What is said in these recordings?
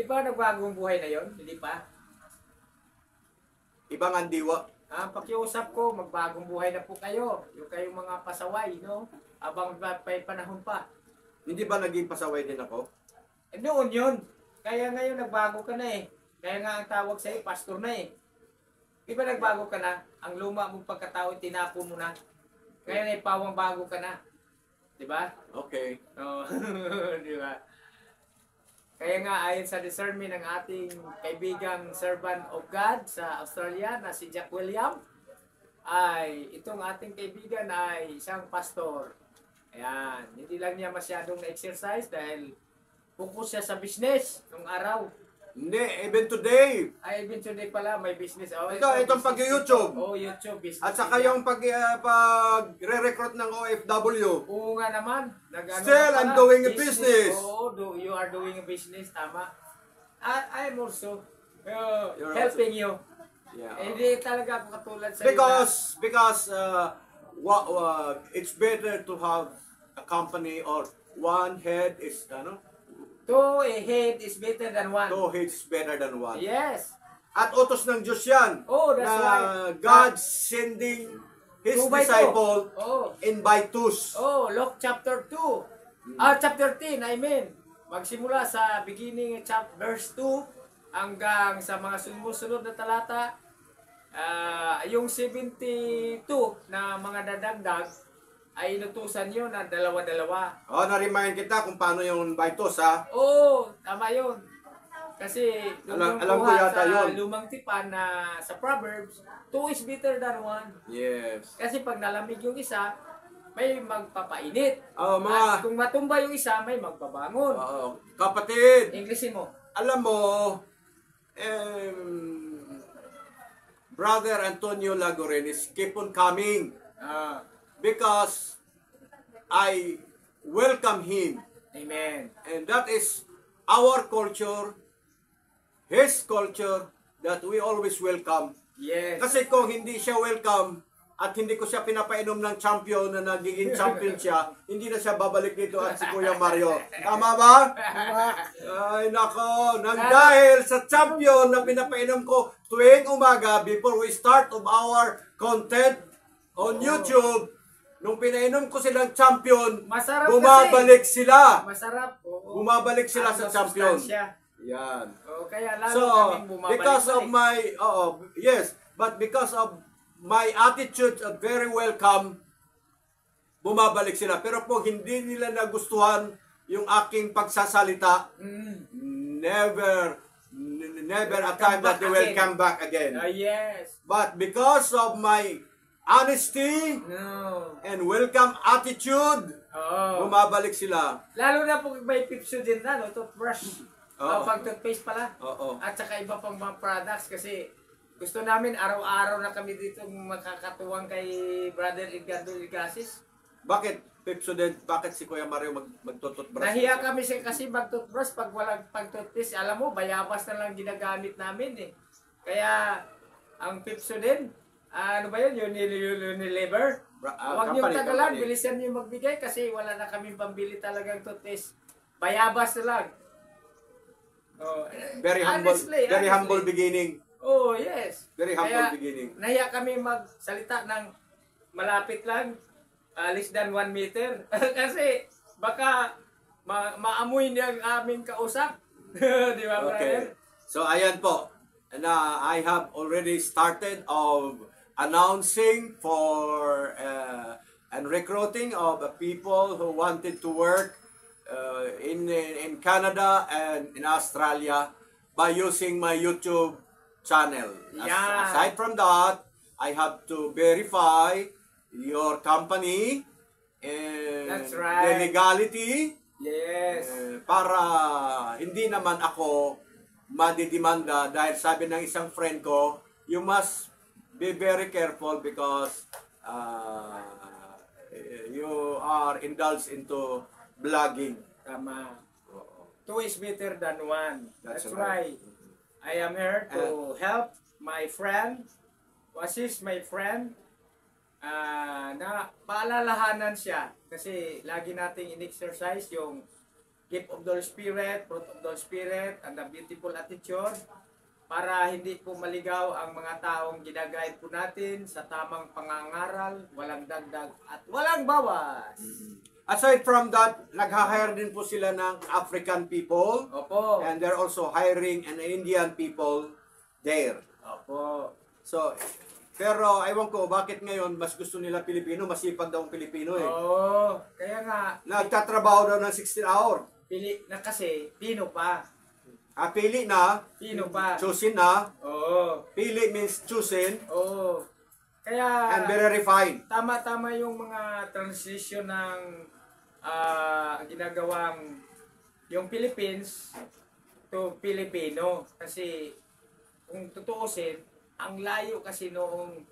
Di ba nagbagong buhay na yon? Hindi pa? Ibang ang diwa. Pakiusap ko, magbagong buhay na po kayo. Yung kayong mga pasaway, no? Abang may panahon pa. Hindi ba naging pasaway din ako? Noon yun. Kaya ngayon nagbago ka na eh. Kaya nga ang tawag sa'yo, pastor na eh. Di ba nagbago ka na? Ang luma mong pagkatao, tinapon mo na. Kaya na pawang bago ka na. Di ba? Okay. Oh, di ba? Kaya nga ayon sa discernment ng ating kaibigang servant of God sa Australia na si Jack William, ay itong ating kaibigan ay isang pastor. Ayan, hindi lang niya masyadong na-exercise dahil focus siya sa business nung araw. Hindi, even today. Ay, even today pala, may business. Oh, Itong pag-YouTube. Oh, YouTube business. At saka yung pag-re-recruit ng OFW. Oo nga naman. Still, I'm doing a business. Oo, you are doing a business, tama. I'm also Also, helping you. yeah. Hindi talaga ako katulad sa Because it's better to have a company or one head is Two head is better than one. two heads better than one. Yes. At utos ng Diyos yan. Oh, that's na right. God sending His Two by disciple two. Oh. in by twos. Oh, Luke chapter 2. Chapter 10, I mean. Magsimula sa beginning verse 2 hanggang sa mga sumusunod na talata. Yung 72 na mga dadagdag ay inutusan nyo na dalawa-dalawa. Na-remind kita kung paano yung by twos, ha? Oo, tama yun. Kasi Alam ko yata sa yun. lumang tipan na sa Proverbs, 2 is better than 1. Yes. Kasi pag nalamig yung isa, may magpapainit. Mga... At kung matumba yung isa, may magbabangon. Kapatid, Englishin mo. alam mo, Brother Antonio Lagoren is keep on coming. Because I welcome him. Amen. And that is our culture, his culture, that we always welcome. Yes. Kasi kung hindi siya welcome, at hindi ko siya pinapainom ng champion na nagiging champion siya, hindi na siya babalik dito at si Kuya Mario. Tama ba? Ay nako, nang dahil sa champion na pinapainom ko tuwing umaga before we start of our content on YouTube, nung pinainom ko silang champion, Masarap bumabalik kasi. sila. Masarap. Oo. Bumabalik sila sa champion. Sustansya. Yan. Kaya lalo So, kaming bumabalik. because of my, yes, but because of my attitude of very welcome, bumabalik sila. Pero po hindi nila nagustuhan yung aking pagsasalita, never a time that they will come back again. Yes. But because of my honesty and welcome attitude, bumabalik sila. Lalo na po may pipso din na, no? Toothbrush. Pag-toothpaste pala. At saka iba pang mga products kasi gusto namin araw-araw na kami dito makakatuwang kay Brother Edgardo Ligasis. Bakit Pepsodent? Bakit si Kuya Mario magtututbrush? Nahiya kami kasi mag-toothbrush pag walang pag-toothpaste. Alam mo, bayabas na lang ginagamit namin eh. Kaya ang Pepsodent, ano ba yun? Unilever? Huwag niyong tagalan, bilisan niyo magbigay kasi wala na kami pambili talagang toothpaste. Bayabas na lang. Very humble beginning. Oh, yes. Very humble beginning. Nahiya kami magsalita ng malapit lang, less than 1 meter. Kasi baka maamoy niya ang aming kausap. Di ba, brother? Okay. So, ayan po. Na I have already started of announcing for and recruiting of people who wanted to work in Canada and in Australia by using my YouTube channel. Aside from that, I have to verify your company and That's right. the legality. Yes. Para hindi naman ako madidimanda dahil sabi ng isang friend ko, you must be very careful because you are indulged into vlogging. Tama. 2 is better than 1. That's right. I am here to help my friend, assist my friend, na paalalahanan siya. Kasi lagi nating in-exercise yung gift of the Holy Spirit, fruit of the Holy Spirit, and a beautiful attitude para hindi po maligaw ang mga taong ginagayad po natin sa tamang pangangaral, walang dagdag at walang bawas. Aside from that, nag-hire din po sila ng African people. Opo. And they're also hiring an Indian people there. Opo. So, pero ewan ko, bakit ngayon mas gusto nila Pilipino? Masipag daw ang Pilipino eh. Oo. Kaya nga, Nagtatrabaho daw ng 16 hour. pili na kasi, Pino pa. Pili na, Pino pa. choosing na. Oo. Pili means choosing Oo. Kaya, and very refined. tama-tama yung mga transition ng ginagawang yung Philippines to Filipino. Kasi, kung tutuusin, ang layo kasi noong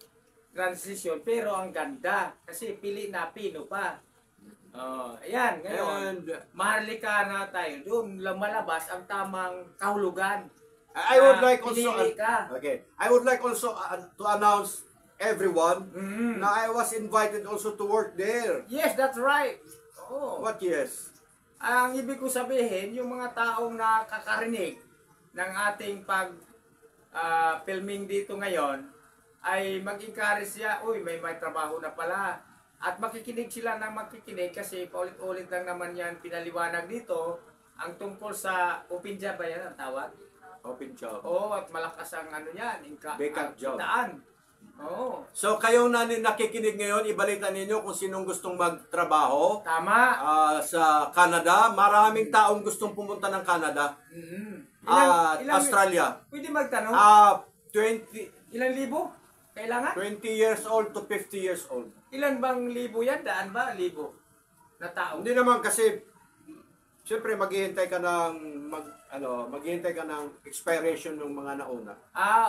transition, pero ang ganda. Kasi pili na Pino pa. Ayan, ngayon, And maharlika na tayo. Doon malabas ang tamang kahulugan. I would na like also pinili ka. I would like also to announce everyone Mhm. na I was invited also to work there. Yes, that's right. Oo. What yes? Ang ibig ko sabihin, yung mga taong nakakarinig ng ating filming dito ngayon, ay mag-encourage siya, uy, may trabaho na pala. At makikinig sila ng makikinig kasi paulit-ulit lang naman yan pinaliwanag dito ang tungkol sa open job ba yan ang tawag? Open job. Oo, at malakas ang ano yan, Vacant job. kitaan. Oo, So kayong nakikinig ngayon, ibalita ninyo kung sinong gustong magtrabaho tama. sa Canada. Maraming taong gustong pumunta ng Canada Mhm. at Australia. Pwede magtanong? 20 Ilang libo? Kailangan? 20 years old to 50 years old. Ilan bang libo yan? Daan ba? Libo na tao? Hindi naman kasi siyempre maghihintay ka ng maghihintay ka ng expiration ng mga nauna.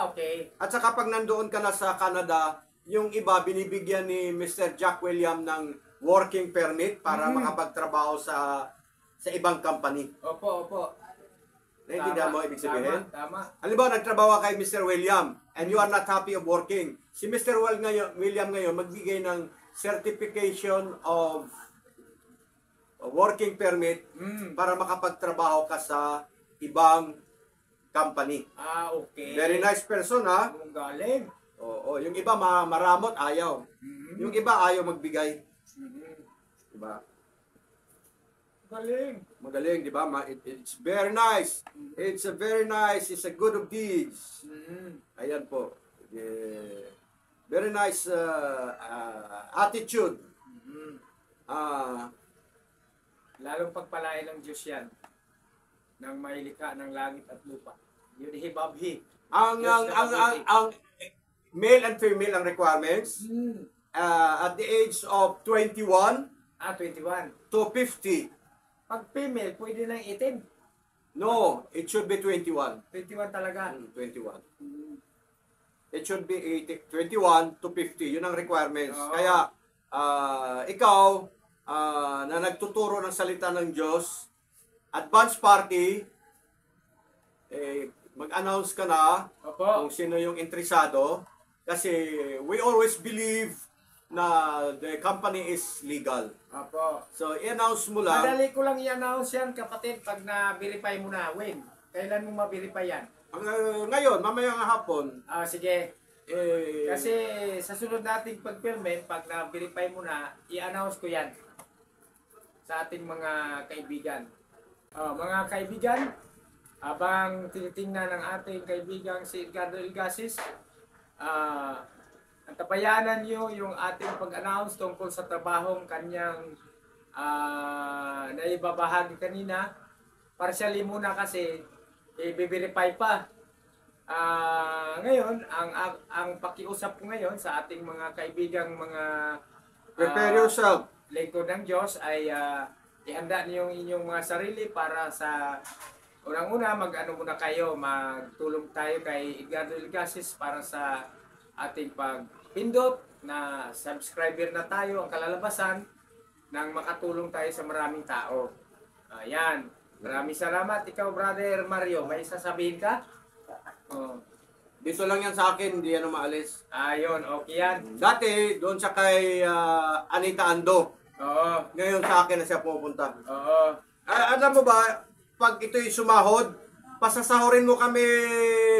Okay. At saka pag nandoon ka na sa Canada, yung iba binibigyan ni Mr. Jack William ng working permit para makapagtrabaho sa ibang company. Opo, opo. Naiintindihan mo ibig sabihin? Tama. Halimbawa, nagtrabaho kay Mr. William and you are not happy of working. Si Mr. William ngayon magbigay ng certification of working permit para makapagtrabaho ka sa ibang company. Okay. Very nice person, ha? Ang galing. Oo, yung iba maramot, ayaw. Yung iba ayaw magbigay. Diba? Galing. Magaling, di ba? It's very nice. It's a very nice. It's a good of deeds. Ayan po. Very nice attitude. Lalong pagpalain ng Diyos yan ng mailika ng langit at lupa. Yun hibabhi. Ang male and female ang requirements at the age of 21 21. to 50. Pag female, pwede ng 18. No, it should be 21. 21 talaga. 21. It should be 21 to 50. Yun ang requirements. Oo. Kaya, ikaw, na nagtuturo ng salita ng Diyos, advance party, mag-announce ka na Opo. kung sino yung interesado. Kasi we always believe na the company is legal. Opo. So, i-announce mo lang. Madali ko lang i-announce yan, kapatid, pag na-verify mo na. When? Kailan mo ma-verify yan? Ngayon, mamayang hapon, Sige. Kasi sa sunod nating pag-filmen, pag na-verify mo na, i-announce ko yan sa ating mga kaibigan. Mga kaibigan, habang tinitingnan ng ating kaibigang si Edgardo Ilgasis, antabayanan nyo yung ating pag-announce tungkol sa trabahong kanyang naibabahagi kanina. Partially muna kasi, i-verify pa. Ngayon, ang pakiusap ko ngayon sa ating mga kaibigang mga prepare yourself. lingkod ng Diyos ay ihanda niyo yung inyong mga sarili para sa unang-una mag-ano muna kayo, magtulong tayo kay Edgardo Ilgasis para sa ating pagpindot na subscriber na tayo ang kalalabasan nang makatulong tayo sa maraming tao. Ayan. Maraming salamat. Ikaw, Brother Mario, may sasabihin ka? Dito lang yan sa akin, hindi yan umaalis. Ayun, okay yan. Dati, doon siya kay Anita Ando. Oo. Ngayon sa akin na siya pupunta. Oo. Alam mo ba, pag ito'y sumahod, pasasahurin mo kami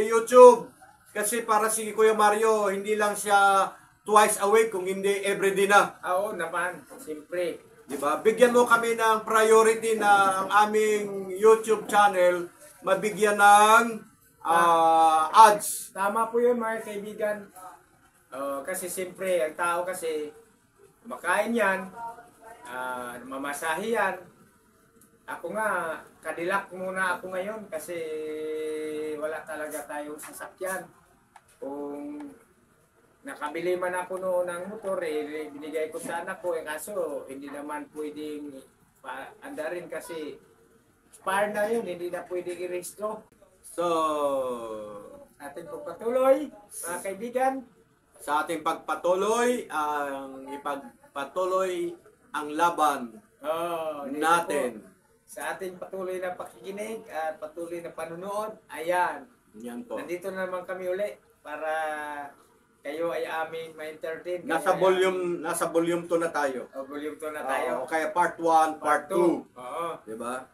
YouTube. Kasi para si Kuya Mario, hindi lang siya twice a week, kung hindi everyday na. Oo naman, siyempre. Di ba? Bigyan mo kami ng priority na ang aming YouTube channel mabigyan ng ads. Tama po yun mga kaibigan. Kasi siyempre, ang tao kasi, makain yan, mamasahe yan. Ako nga, kadilak muna ako ngayon kasi wala talaga tayong sasakyan. Kung nakabili man ako noon ng motor, binigay ko sa anak ko. Kaso, hindi naman pwedeng andarin kasi expire na yun, hindi na pwedeng i-restro. So, Ating pagpatuloy, mga kaibigan. sa ating pagpatuloy, ipagpatuloy ang laban Dito natin. po, sa ating patuloy na pakikinig at patuloy na panunood, ayan, Yan po. nandito na naman kami uli para kayo ay aming ma-entertain. Nasa volume 2 na tayo. Volume 2 na tayo. O kaya part 1, part 2. Oo. Di ba?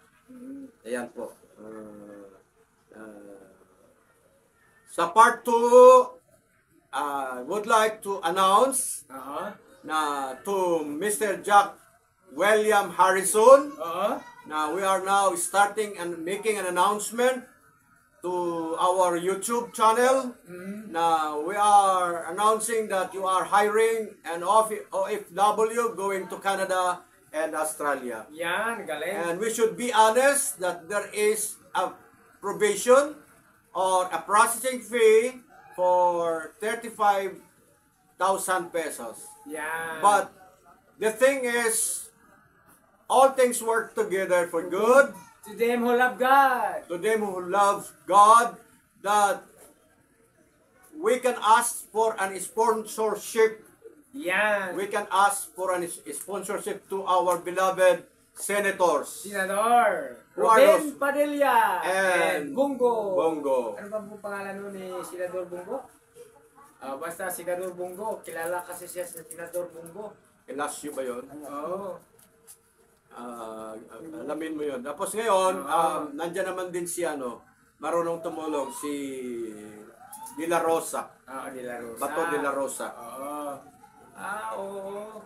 Ayan po. Sa part 2, I would like to announce Oo. na to Mr. Jack William Harrison Oo. na we are now starting and making an announcement to our YouTube channel. Now we are announcing that you are hiring an OFW going to Canada and Australia. Yan, galing. And we should be honest that there is a provision or a processing fee for 35,000 pesos. Yan. But the thing is, all things work together for good to them who love God. to them who love God, that we can ask for an sponsorship. Yan. We can ask for an sponsorship to our beloved senators. Senador Who are Ruben those? Padilla And Bungo. Bongo. Ano ba po pangalan nun ni Senador Bungo? Basta Senador Bungo. Kilala kasi siya sa Senador Bungo. Elasio ba yun? Oo. Alamin mo yun. Tapos ngayon, nandyan naman din si marunong tumulong si De La Rosa. De La Rosa. Bato De La Rosa. Oo. Oo.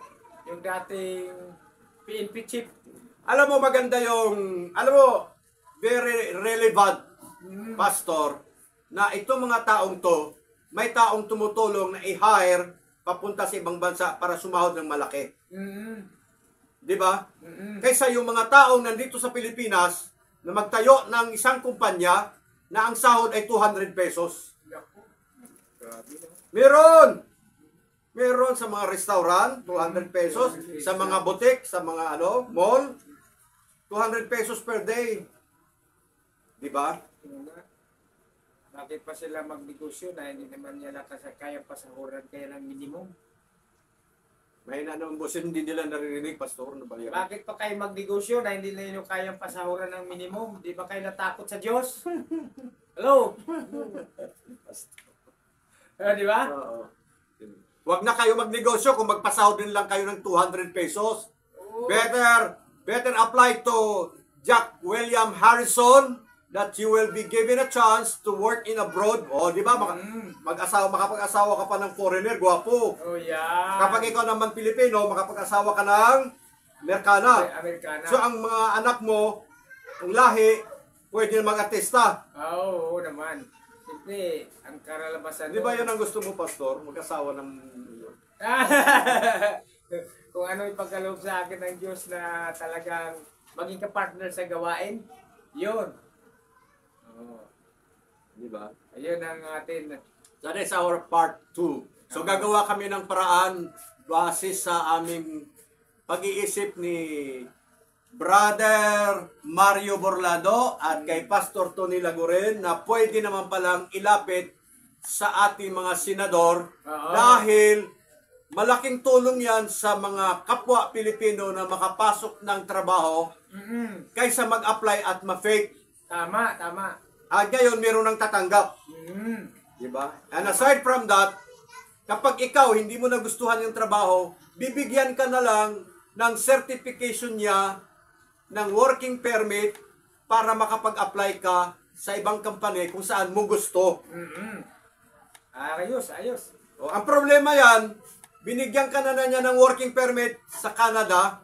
Yung dating PNP chief. Alam mo, maganda yung, very relevant, pastor, na itong mga taong to, may taong tumutulong na i-hire papunta sa ibang bansa para sumahod ng malaki. Di ba? Kaysa yung mga taong nandito sa Pilipinas na magtayo ng isang kumpanya na ang sahod ay 200 pesos. Grabe no? Meron! Meron sa mga restaurant, 200 pesos. Sa mga boutique, sa mga mall, 200 pesos per day. Di ba? Bakit pa sila magnegosyo na hindi naman nila kaya pasahuran kaya ng minimum? May naman boss, hindi nila naririnig, pastor, na ba yan? Bakit pa kayo magnegosyo na hindi nila kayang pasahuran ng minimum? Di ba kayo natakot sa Diyos? Hello? Di ba? Oo. Huwag na kayo magnegosyo kung magpasahod din lang kayo ng 200 pesos. Better apply to Jack William Harrison that you will be given a chance to work in abroad. O, di ba? Makapag-asawa ka pa ng foreigner, gwapo. Oh, yeah. Kapag ikaw naman Pilipino, makapag-asawa ka ng Amerikana. Amerikana. So, ang mga anak mo, ang lahi, pwede na mag-atesta. Oo naman. Siyempre, ang karalabasan Di ba yun ang gusto mo, pastor? Mag-asawa ng... Kung ano yung pagkaloob sa akin ng Diyos na talagang maging kapartner sa gawain, yun. Di ba? Ayun ang atin. That is our part 2. So gagawa kami ng paraan base sa aming pag-iisip ni Brother Mario Borlado at kay Pastor Tony Laguren na pwede naman palang ilapit sa ating mga senador dahil malaking tulong yan sa mga kapwa Pilipino na makapasok ng trabaho kaysa mag-apply at ma-fake. Tama, tama. At ngayon, meron ng tatanggap. Diba? And aside from that, kapag ikaw hindi mo nagustuhan yung trabaho, bibigyan ka na lang ng certification niya ng working permit para makapag-apply ka sa ibang company kung saan mo gusto. Ayos, ayos. O, ang problema yan, binigyan ka na niya ng working permit sa Canada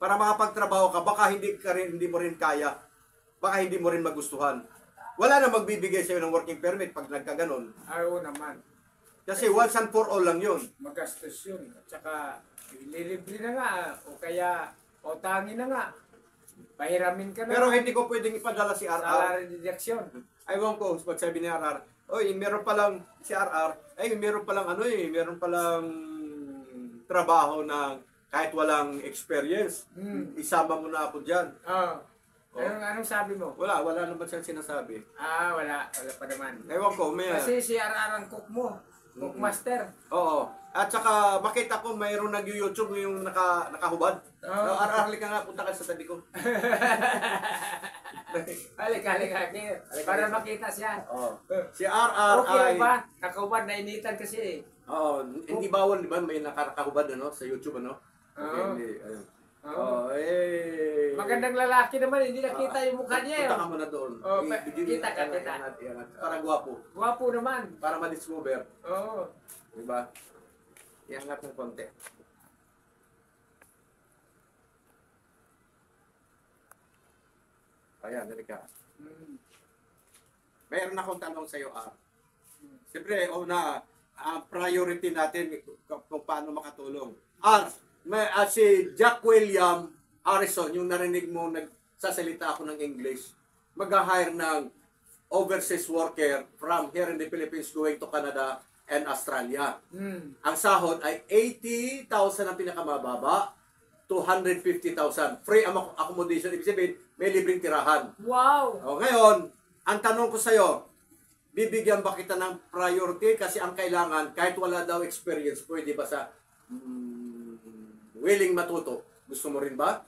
para makapagtrabaho ka, baka hindi mo rin kaya. Baka hindi mo rin magustuhan. Wala na magbibigay sa'yo ng working permit pag nagkaganon. Oo naman. Kasi once and for all lang yun. Magastos yun. At saka, ililibre na nga. O kaya, utangin na nga. Pahiramin ka na. Pero hindi ko pwedeng ipadala si RR. Salary deduction. Aywan ko, pag sabi ni RR, oy, meron palang si RR, meron palang meron palang trabaho na kahit walang experience. Isama mo na ako dyan. Oo. Anong sabi mo? Wala naman siyang sinasabi. Wala pa naman. Ewan ko, may... Kasi si RR ang cook mo. Cook master. Oo. At saka, makita ko mayroong nag-YouTube yung nakahubad. Oo. RR, halika nga, punta ka sa tabi ko. Halika. Para makita siya. Oo. Si RR Okay ay... ba? Nakahubad, nainitan kasi. Oo, hindi bawal, di ba? May nakahubad sa YouTube, ano? Oo. Hindi, ayun. Oo. Magandang Magandang lalaki naman, hindi nakita yung mukha niya. punta ka muna doon. Oo, kita. Para gwapo. Gwapo naman. Para ma-discover. Oo. Diba? Iangat ng konti. Ayan, dali ka. Mayroon akong tanong sa iyo, Siyempre, ang priority natin kung paano makatulong. Si Jack William Harrison, yung narinig mo nagsasalita ako ng English, mag-hire ng overseas worker from here in the Philippines going to Canada and Australia. Ang sahod ay 80,000 ang pinakamababa, 250,000. Free accommodation, ibig sabihin, may libreng tirahan. Wow! O, ngayon, ang tanong ko sa'yo, bibigyan ba kita ng priority? Kasi ang kailangan, kahit wala daw experience, pwede ba sa willing matuto? Gusto mo rin ba?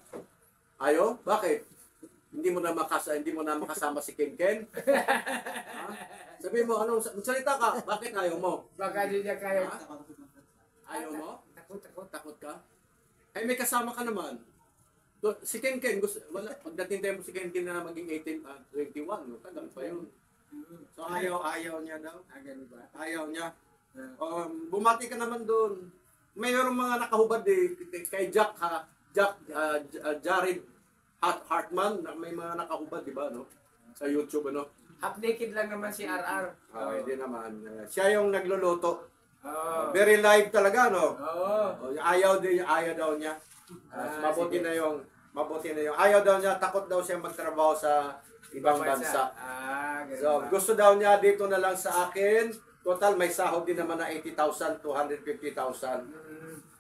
Ayo? Bakit? Hindi mo na makasama si Ken? Sabi mo, salita ka? Bakit ayaw mo? Baka di niya kaya. Ayaw mo? Takot ka? Ay, may kasama ka naman. Si Ken, pagdating tayo mo si Ken na maging 21, tagal pa yun. So ayaw niya daw. Ganun ba? Ayaw niya. Bumati ka naman doon. Mayroong mga nakahubad kay Jared Hartman, may mga nakahubad, di ba, no? Sa YouTube, ano? Half naked lang naman si RR. Hindi naman. Siya yung nagluluto. Oo. Very live talaga, no? Oo. Ayaw daw niya. Mabuti na yung ayaw daw niya, takot daw siya magtrabaho sa ibang bansa. Ganun So, ba? gusto daw niya dito na lang sa akin. Total, may sahod din naman na 80,000, 250,000.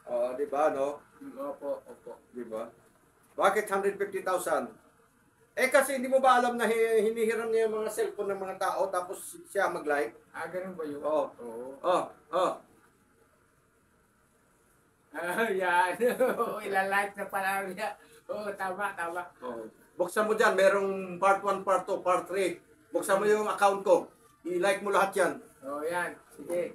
Di ba, no? Opo. Di ba? Bakit 150,000? Kasi hindi mo ba alam na hinihiram niya yung mga cellphone ng mga tao tapos siya mag-live? Ganun ba yun? Oo. Yan. Ilalike na pala niya. Oo, tama. Buksan mo dyan, merong part 1, part 2, part 3. Buksan mo yung account ko. I-like mo lahat yan. Yan. Sige.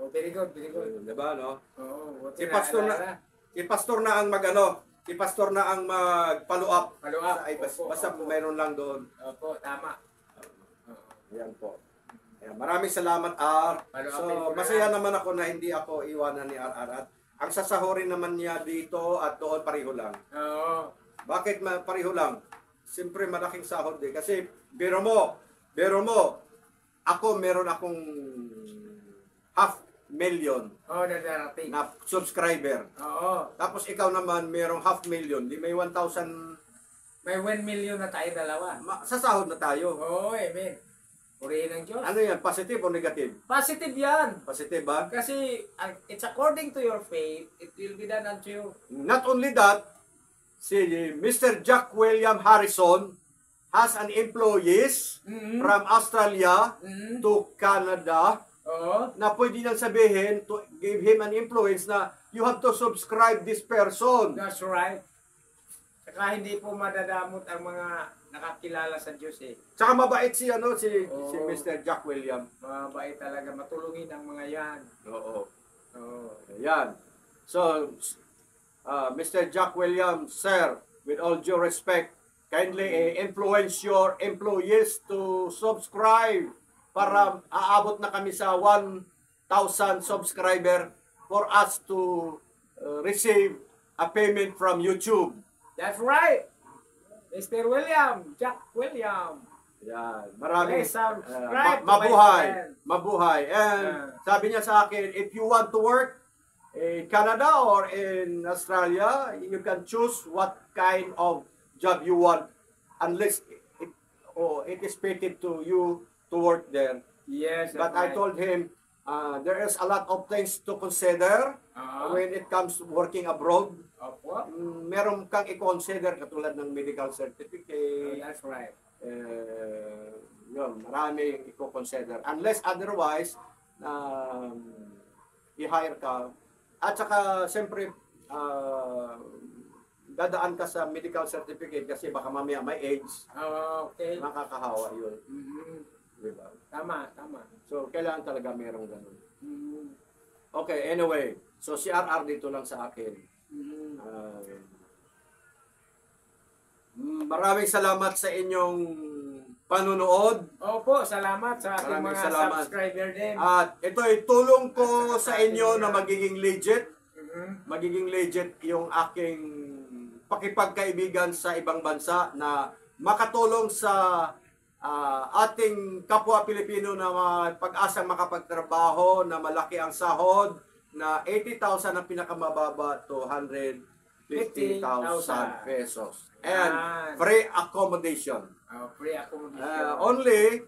Very good. Diba, no? Oo. Si pastor na ang mag-follow up. Follow up. Basta mayroon lang doon. Opo, tama. Ayan po. Ayan, maraming salamat, R. So, masaya naman ako na hindi ako iwanan ni RR. At ang sasahurin naman niya dito at doon pareho lang. Oo. Bakit pareho lang? Siyempre malaking sahod kasi biro mo, meron akong 500,000 na darating. na subscriber. Oo. Tapos ikaw naman merong 500,000, di may 1,000 May 1 million na tayo dalawa. sa sahod na tayo. Oo, amen. Purihin ng Diyos. Ano yan? Positive o negative? Positive yan. Positive ba? Kasi it's according to your faith, it will be done unto you. Not only that, si Mr. Jack William Harrison has an employees from Australia to Canada Oo. na pwede nang sabihin to give him an influence na you have to subscribe this person. That's right. Saka hindi po madadamot ang mga nakakilala sa Diyos Tsaka mabait si Oo. Mr. Jack William. Mabait talaga, matulungin ang mga yan. Oo. Oo. Ayan. So, Mr. Jack William, sir, with all due respect, kindly influence your employees to subscribe para aabot na kami sa 1,000 subscriber for us to receive a payment from YouTube. That's right. Mr. William, Jack William. Yan, maraming Please subscribe to my mabuhay, channel. mabuhay. And sabi niya sa akin, if you want to work in Canada or in Australia, you can choose what kind of job you want unless it is fitted to you to work there. Yes, But I told him, there is a lot of things to consider when it comes to working abroad. Opo. Meron kang i-consider katulad ng medical certificate. That's right. Yun, maraming i-consider. Unless otherwise, i-hire ka. At saka, siyempre, dadaan ka sa medical certificate kasi baka mamaya may AIDS. Okay. Nakakahawa yun. Mhm. Diba? Tama, tama. So, kailangan talaga merong ganun. Mhm. Okay, anyway. So, si RR dito lang sa akin. Mhm. Maraming salamat sa inyong panunood. Opo, salamat sa ating Maraming mga salamat. subscriber din. At ito ay tulong ko sa inyo na magiging legit. Mhm. Magiging legit yung aking pakipagkaibigan sa ibang bansa na makatulong sa ating kapwa Pilipino na pag-asang makapagtrabaho, na malaki ang sahod, na 80,000 ang pinakamababa to 150,000 pesos. And free accommodation. Free accommodation. Only,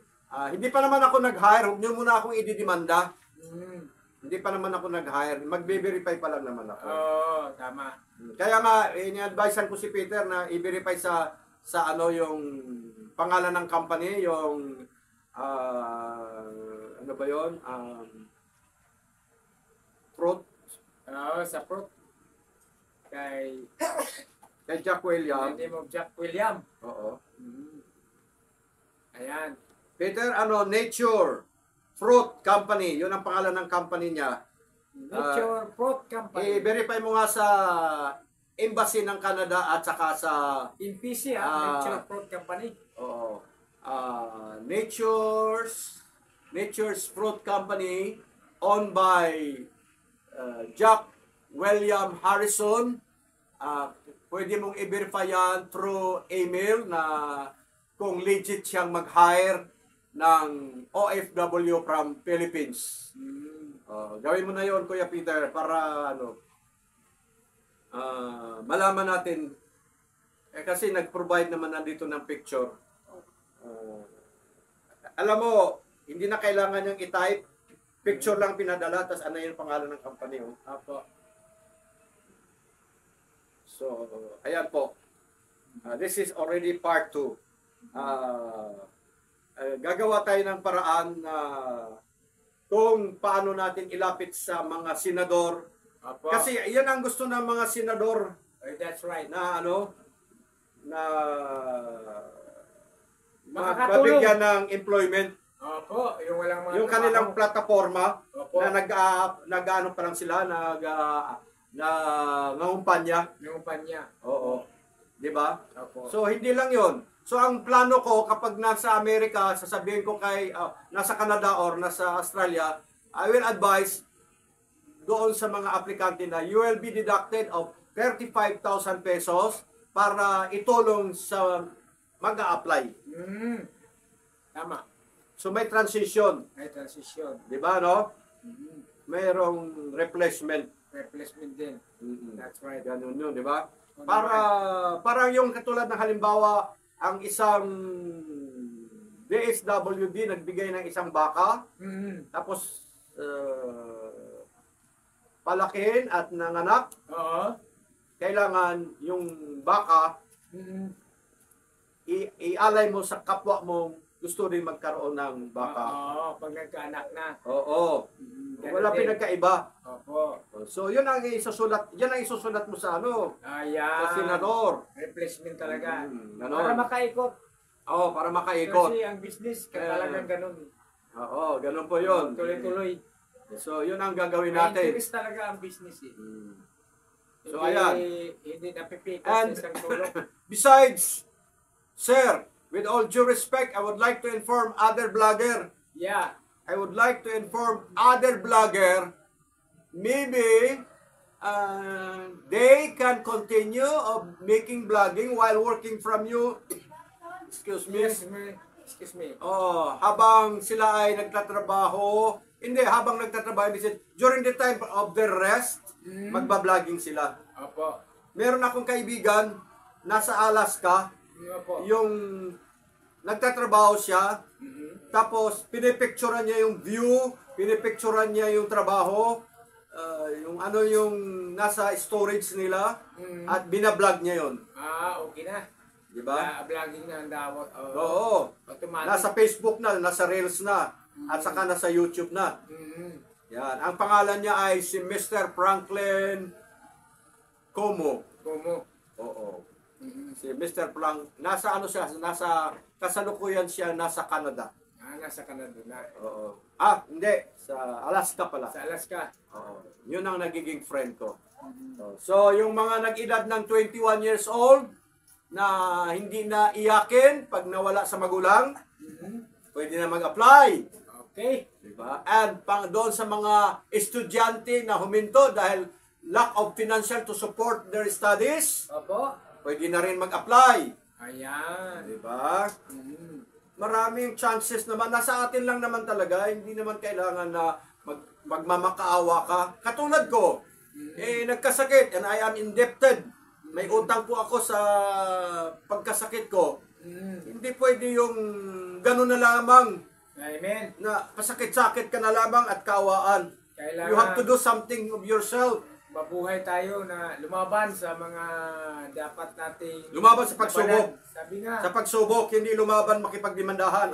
hindi pa naman ako nag-hire. Huwag niyo muna akong ididimanda. Mhm. Hindi pa naman ako nag-hire. Magbe-verify pa lang naman ako. Oo, tama. Kaya nga, ini-advisean ko si Peter na i-verify sa ano yung pangalan ng company, yung ano ba yun? Fruit. Oo, sa fruit. Kay Jack William. name of Jack William. Oo. Mhm. Ayan. Peter, Nature Fruit Company. Yun ang pangalan ng company niya. Nature Fruit Company. I-verify mo nga sa Embassy ng Canada at saka sa In PC, Nature Fruit Company. Oo. Nature's Fruit Company owned by Jack William Harrison. Pwede mong i-verify yan through email na kung legit siyang mag-hire ng OFW from Philippines. Gawin mo na yon, Kuya Peter, para malaman natin. Kasi nag-provide naman nandito ng picture. Alam mo, hindi na kailangan niyang i-type. Picture lang pinadala, tapos ano yung pangalan ng company. Apo. So, ayan po. This is already part 2. Gagawa tayo ng paraan na kung paano natin ilapit sa mga senador. Apo. Kasi yan ang gusto ng mga senador That's right. na na Makakatulong. mabigyan ng employment. Opo, yung walang mga Yung kanilang plataforma Opo. na nag-ano pa lang sila, nangumpanya. yung panya. Oo. 'Di ba? Opo. So hindi lang 'yon. So ang plano ko kapag nasa Amerika, sasabihin ko kay nasa Canada or nasa Australia, I will advise doon sa mga aplikante na you will be deducted of 35,000 pesos para itulong sa mag-a-apply. Tama. So may transition, May transition. 'di ba, no? Mayroong replacement. Replacement din. That's right. Ganun 'yun, 'di ba? Parang yung katulad ng halimbawa, ang isang DSWD nagbigay ng isang baka, tapos palakihin at nanganak, Oo. kailangan yung baka ialay mo sa kapwa mo gusto rin magkaroon ng baka. Oo, pag nagkaanak na. Oo. Ganun Wala din. pinagkaiba. Opo. So yun ang isusulat, yan ang isusulat mo sa Ayan. sa senador. Replacement talaga. Ganon. Para makaikot. Oo, para makaikot. Kasi ang business, talagang ganun. Oo, ganun po yun. Tuloy-tuloy. So, yun ang gagawin May natin. interest talaga ang business eh. So, ayan. Hindi napipitas And- sa isang tulog. Besides, sir, with all due respect, I would like to inform other vlogger. Yeah. I would like to inform other vlogger, maybe they can continue of making vlogging while working from you. Excuse me. Excuse me. Oh, habang sila ay nagtatrabaho, hindi, habang nagtatrabaho, during the time of their rest, magba-vlogging sila. Opo. Meron akong kaibigan, nasa Alaska, Opo. yung nagtatrabaho siya, tapos pinipicturean niya yung view, pinipicturean niya yung trabaho, yung ano yung nasa storage nila, at binablog niya yon. Okay na. Di ba? Vlogging na ang dawat. Oo. Automatic. Nasa Facebook na, nasa Reels na, at saka nasa YouTube na. Yan. Ang pangalan niya ay si Mr. Franklin Como. Kumo. Oo. Si Mr. Frank, nasa ano siya, nasa kasalukuyan siya, nasa Canada. Nasa Canada na. Oo. Hindi. Sa Alaska pala. Sa Alaska. Oo. Yun ang nagiging friend ko. So, yung mga nag-edad ng 21 years old, na hindi na iyakin pag nawala sa magulang, pwede na mag-apply. Okay. Diba? And doon sa mga estudyante na huminto dahil lack of financial to support their studies, Opo. pwede na rin mag-apply. Ayan. Diba? Maraming chances naman. Nasa atin lang naman talaga. Hindi naman kailangan na magmamakaawa ka. Katulad ko, nagkasakit and I am indebted. May utang po ako sa pagkasakit ko. Hindi pwede yung gano'n na lamang Amen. na pasakit-sakit ka na lamang at kaawaan. Kailangan You have to do something of yourself. mabuhay tayo na lumaban sa mga dapat nating Lumaban sa pagsubok. Sabi nga. Sa pagsubok, hindi lumaban makipagdemandahan.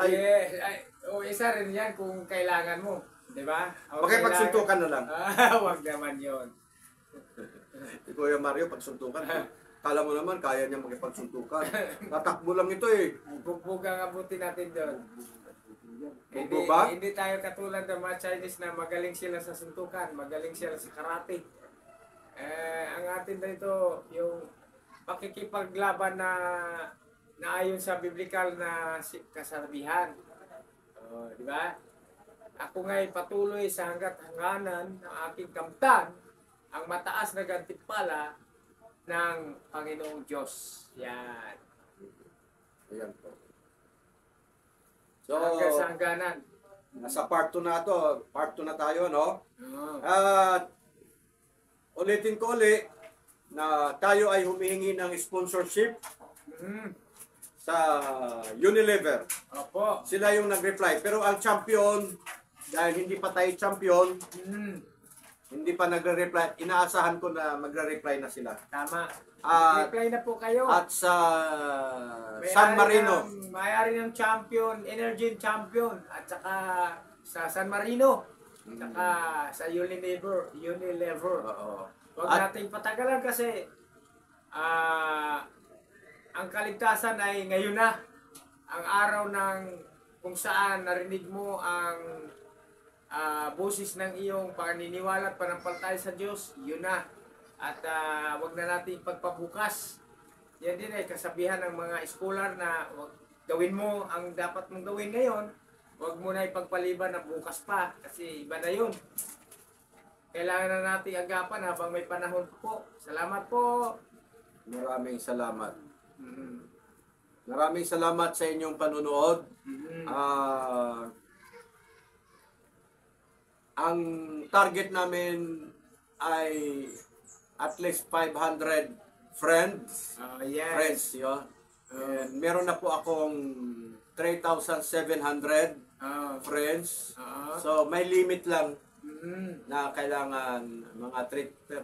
Isa rin yan kung kailangan mo. Di ba? Makipagsuntukan na lang. Huwag naman yun. Kuya Mario, pagsuntukan. Kala mo naman, kaya niya makipagsuntukan. Tatakbo lang ito eh. Bugbog ang abutin natin doon. Bugbog ba? Hindi tayo katulad ng mga Chinese na magaling sila sa suntukan, magaling sila sa karate. Ang atin dito, yung pakikipaglaban na ayon sa biblical na kasabihan. Di ba? Ako nga'y patuloy sa hanggat hangganan ng aking kamtan ang mataas na gantimpala ng Panginoong Diyos. Yan. Ayan po. So, Hanggang sa hangganan. nasa part 2 na to. Part 2 na tayo, no? Oo. At ulitin ko ulit na tayo ay humihingi ng sponsorship sa Unilever. Opo. Sila yung nag-reply. Pero ang champion, dahil hindi pa tayo champion, hindi pa nagre-reply. Inaasahan ko na magre-reply na sila. Tama. At, Reply na po kayo. at sa San Marino. May-ari ng champion, Energy champion. At saka sa San Marino. Saka sa Unilever. Oo. Huwag At- nating patagalan kasi ang kaligtasan ay ngayon na. Ang araw ng kung saan narinig mo ang boses ng iyong paniniwala at panampalataya sa Diyos, yun na. At wag na natin pagpabukas. Yan din ay kasabihan ng mga scholar na gawin mo ang dapat mong gawin ngayon, wag mo na ipagpaliban na bukas pa kasi iba na yun. Kailangan na natin agapan habang may panahon po. Salamat po. Maraming salamat. Maraming salamat sa inyong panunood. Ang target namin ay at least 500 friends. Yes. Friends, yun. And meron na po akong 3,700 friends. So may limit lang na kailangan mga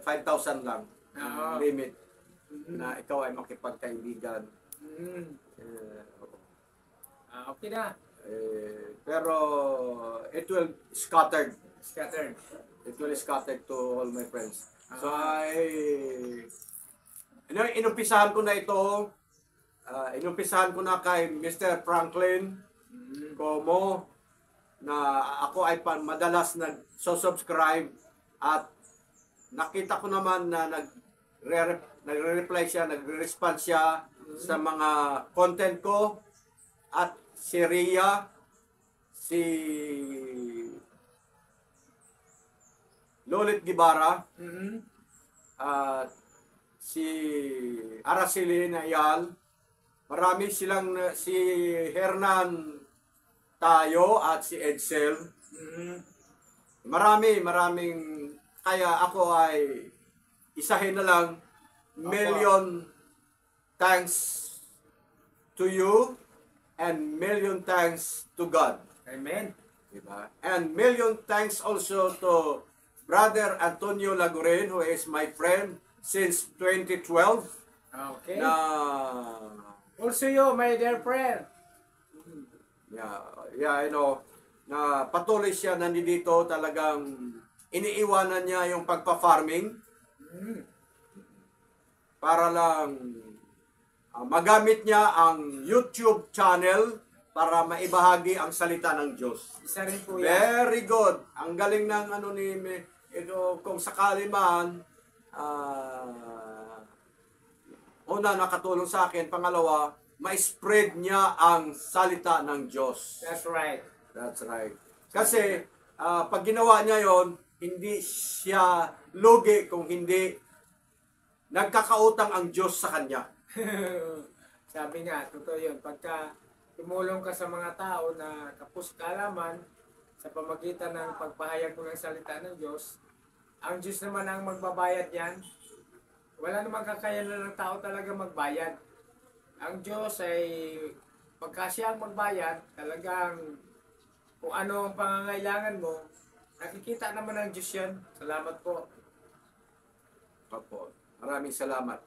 5,000 lang ang limit na ikaw ay makipagkaibigan. Okay na. Pero it will scattered. Scattered. It will scattered to all my friends. So inumpisahan ko na ito. Inumpisahan ko na kay Mr. Franklin Como na ako ay madalas nag-subscribe at nakita ko naman na nagre-reply siya, nagre-respond siya sa mga content ko. At si Ria, si Lolit Gibara, Mhm. at si Araceli Nayal, marami silang, si Hernan Tayo at si Edsel. Mhm. Maraming, kaya ako ay isahin na lang, million thanks to you and million thanks to God. Amen. Diba? And million thanks also to Brother Antonio Laguren, who is my friend since 2012. Okay. Na Also you, my dear friend. I know na patuloy siya nandito, talagang iniiwanan niya yung pagpa-farming Mhm. para lang magamit niya ang YouTube channel para maibahagi ang salita ng Diyos. Isa rin po yan. Very good. Ang galing ng ito, kung sakali man, una, nakatulong sa akin. Pangalawa, ma-spread niya ang salita ng Diyos. That's right. That's right. Kasi, pag ginawa niya yon, hindi siya lugi kung hindi nagkakautang ang Diyos sa kanya. Sabi nga, totoo yun. Pagka tumulong ka sa mga tao na kapos kaalaman sa pamagitan ng pagpahayag mo ng salita ng Diyos, ang Diyos naman ang magbabayad yan. Wala namang kakayanan ng tao talaga magbayad. Ang Diyos ay pagka siya ang magbayad, talagang kung ano ang pangangailangan mo, nakikita naman ng Diyos yan. Salamat po. Opo. Maraming salamat.